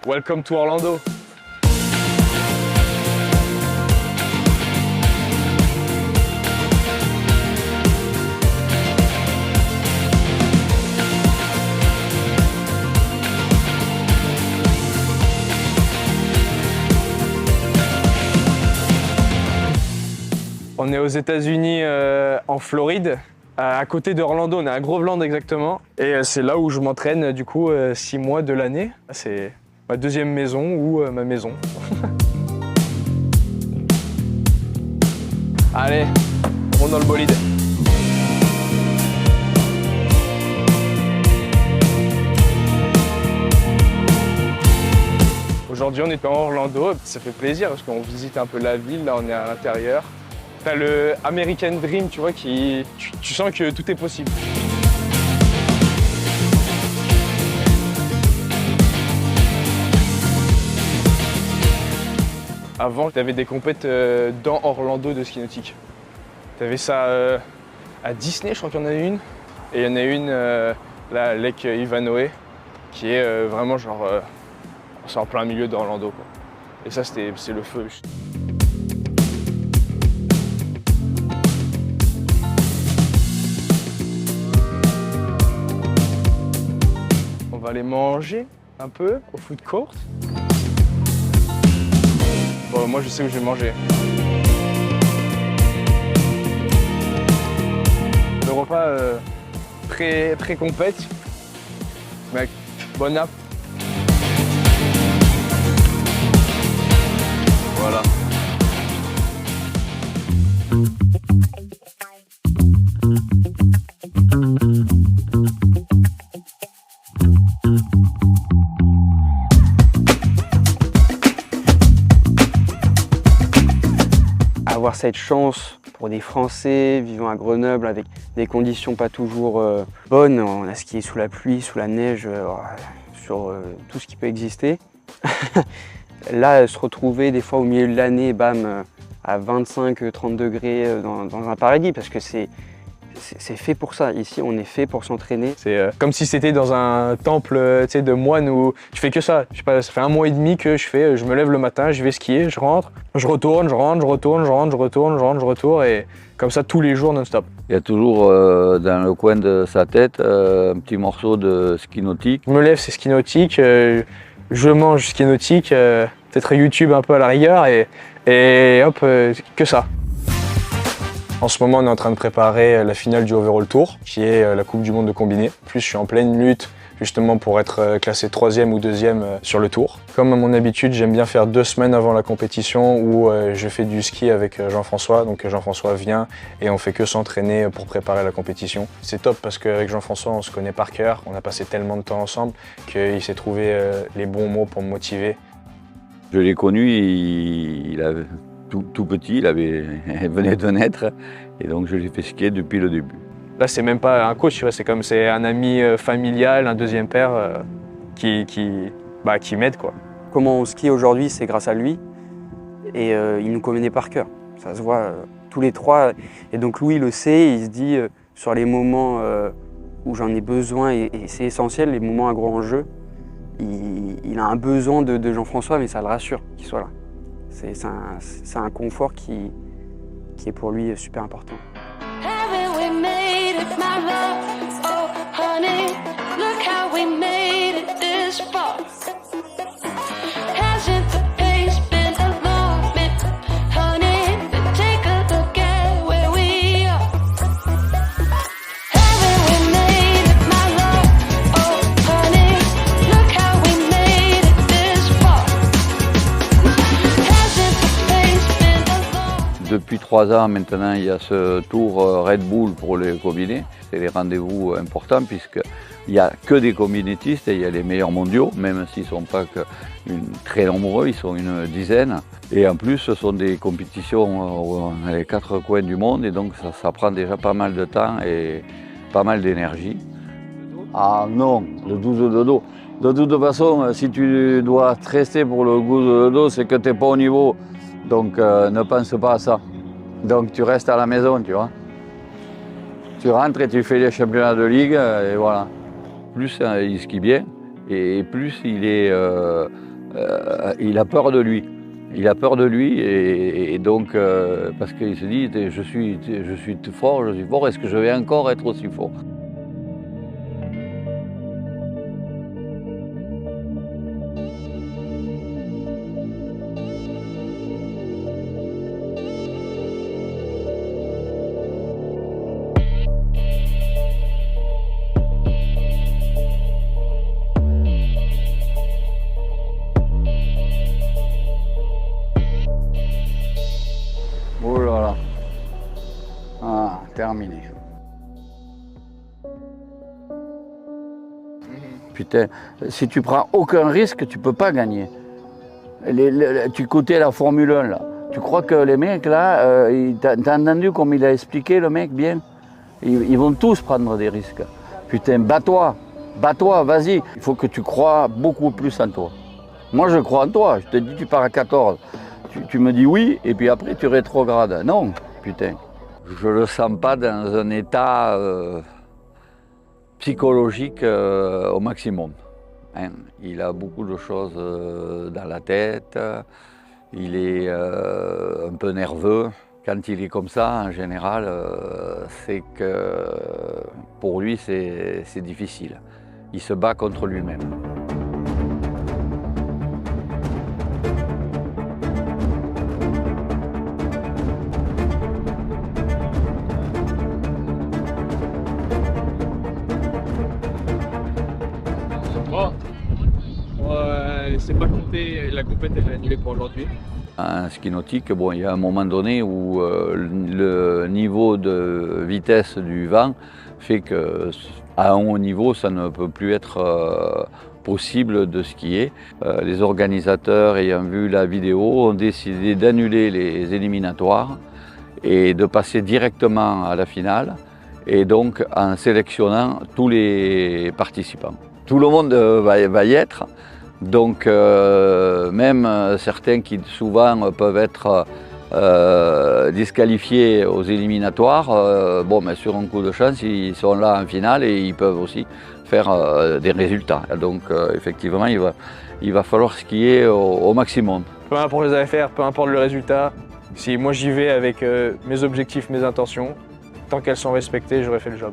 Welcome to Orlando. On est aux États-Unis, en Floride, à côté d'Orlando. On est à Groveland exactement. Et c'est là où je m'entraîne du coup 6 mois de l'année. C'est ma deuxième maison ou ma maison. Allez, on monte dans le bolide. Aujourd'hui, on est à Orlando. Ça fait plaisir parce qu'on visite un peu la ville. Là, on est à l'intérieur. T'as le American Dream, tu vois, tu sens que tout est possible. Avant, tu avais des compètes dans Orlando de ski nautique. Tu avais ça à Disney, je crois qu'il y en a une. Et il y en a une là, à Lake Ivanhoe, qui est vraiment genre, c'est en plein milieu d'Orlando, quoi. Et ça, c'est le feu. On va aller manger un peu au food court. Bon, moi je sais où je vais manger. Le repas pré-compète. Mec, bon app. Voilà. Avoir cette chance pour des Français vivant à Grenoble avec des conditions pas toujours bonnes, on a skié sous la pluie, sous la neige, sur tout ce qui peut exister. Là, se retrouver des fois au milieu de l'année, bam, à 25-30 degrés dans un paradis, parce que c'est fait pour ça. Ici, on est fait pour s'entraîner. C'est comme si c'était dans un temple de moines où tu fais que ça. Je sais pas, ça fait 1 mois et demi que je me lève le matin, je vais skier, je rentre, je retourne, je rentre, je retourne, je rentre, je retourne, je rentre, je retourne, et comme ça tous les jours non-stop. Il y a toujours dans le coin de sa tête un petit morceau de ski nautique. Je me lève, c'est ski nautique, je mange ski nautique, peut-être YouTube un peu à la rigueur, et hop, que ça. En ce moment, on est en train de préparer la finale du Overall Tour, qui est la Coupe du Monde de combiné. En plus, je suis en pleine lutte justement pour être classé 3e ou 2e sur le Tour. Comme à mon habitude, j'aime bien faire 2 semaines avant la compétition où je fais du ski avec Jean-François. Donc Jean-François vient et on fait que s'entraîner pour préparer la compétition. C'est top parce qu'avec Jean-François, on se connaît par cœur. On a passé tellement de temps ensemble qu'il s'est trouvé les bons mots pour me motiver. Je l'ai connu, il avait tout petit, il venait de naître, et donc je l'ai fait skier depuis le début. Là, c'est même pas un coach, c'est un ami familial, un deuxième père qui m'aide, quoi. Comment on skie aujourd'hui, c'est grâce à lui, et il nous connaît par cœur. Ça se voit tous les trois, et donc Louis le sait, il se dit sur les moments où j'en ai besoin, et c'est essentiel, les moments à gros enjeu, il a un besoin de Jean-François, mais ça le rassure qu'il soit là. C'est un confort qui est pour lui super important. Depuis 3 ans maintenant, il y a ce tour Red Bull pour les combinés. C'est des rendez-vous importants puisqu'il n'y a que des combinétistes et il y a les meilleurs mondiaux, même s'ils ne sont pas très nombreux, ils sont une dizaine. Et en plus, ce sont des compétitions dans les 4 coins du monde et donc ça prend déjà pas mal de temps et pas mal d'énergie. Ah non, le 12 de dos. De toute façon, si tu dois rester pour le 12 de dos, c'est que tu n'es pas au niveau. Donc ne pense pas à ça. Donc tu restes à la maison, tu vois. Tu rentres et tu fais les championnats de ligue et voilà. Plus il skie bien et plus il a peur de lui. Il a peur de lui et donc parce qu'il se dit je suis fort, est-ce que je vais encore être aussi fort? Oh là là. Ah, terminé. Putain, si tu prends aucun risque, tu peux pas gagner. Tu écoutais la Formule 1 là. Tu crois que les mecs là, t'as entendu comme il a expliqué le mec bien? Ils vont tous prendre des risques. Putain, bats-toi, vas-y. Il faut que tu crois beaucoup plus en toi. Moi je crois en toi, je te dis tu pars à 14. Tu me dis oui, et puis après tu rétrogrades. Non, putain. Je le sens pas dans un état psychologique au maximum. Hein. Il a beaucoup de choses dans la tête, il est un peu nerveux. Quand il est comme ça, en général, c'est que pour lui c'est difficile. Il se bat contre lui-même. C'est pas compté, la compétition est annulée pour aujourd'hui. En ski nautique, bon, il y a un moment donné où le niveau de vitesse du vent fait qu'à un haut niveau, ça ne peut plus être possible de skier. Les organisateurs, ayant vu la vidéo, ont décidé d'annuler les éliminatoires et de passer directement à la finale, et donc en sélectionnant tous les participants. Tout le monde va y être. Donc même certains qui souvent peuvent être disqualifiés aux éliminatoires, bon, mais sur un coup de chance, ils sont là en finale et ils peuvent aussi faire des résultats. Donc effectivement, il va falloir skier au maximum. Peu importe les affaires, peu importe le résultat, si moi j'y vais avec mes objectifs, mes intentions, tant qu'elles sont respectées, j'aurai fait le job.